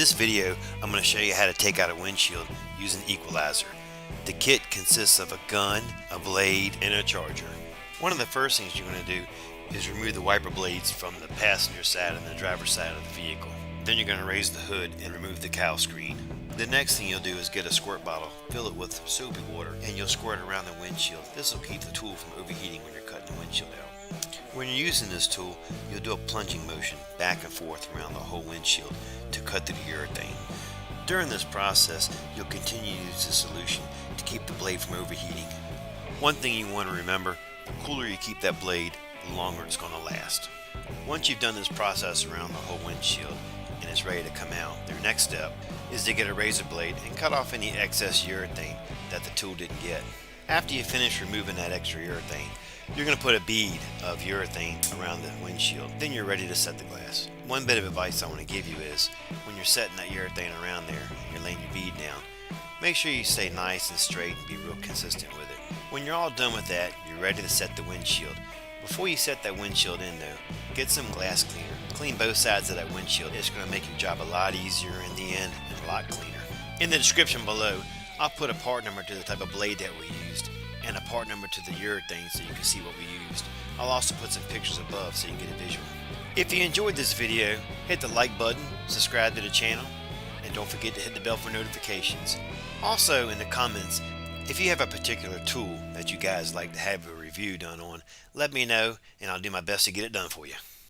this video, I'm going to show you how to take out a windshield using Equalizer. The kit consists of a gun, a blade, and a charger. One of the first things you're going to do is remove the wiper blades from the passenger side and the driver's side of the vehicle. Then you're going to raise the hood and remove the cowl screen. The next thing you'll do is get a squirt bottle, fill it with soapy water, and you'll squirt it around the windshield. This will keep the tool from overheating when you're cutting the windshield out. When you're using this tool, you'll do a plunging motion back and forth around the whole windshield to cut through the urethane. During this process, you'll continue to use the solution to keep the blade from overheating. One thing you want to remember, the cooler you keep that blade, the longer it's going to last. Once you've done this process around the whole windshield and it's ready to come out, your next step is to get a razor blade and cut off any excess urethane that the tool didn't get. After you finish removing that extra urethane, you're going to put a bead of urethane around the windshield. Then you're ready to set the glass. One bit of advice I want to give you is, when you're setting that urethane around there and you're laying your bead down, make sure you stay nice and straight and be real consistent with it. When you're all done with that, you're ready to set the windshield. Before you set that windshield in though, get some glass cleaner. Clean both sides of that windshield. It's going to make your job a lot easier in the end and a lot cleaner. In the description below, I'll put a part number to the type of blade that we used and a part number to the urethane so you can see what we used. I'll also put some pictures above so you can get a visual. If you enjoyed this video, hit the like button, subscribe to the channel, and don't forget to hit the bell for notifications. Also in the comments, if you have a particular tool that you guys like to have a review done on, let me know and I'll do my best to get it done for you.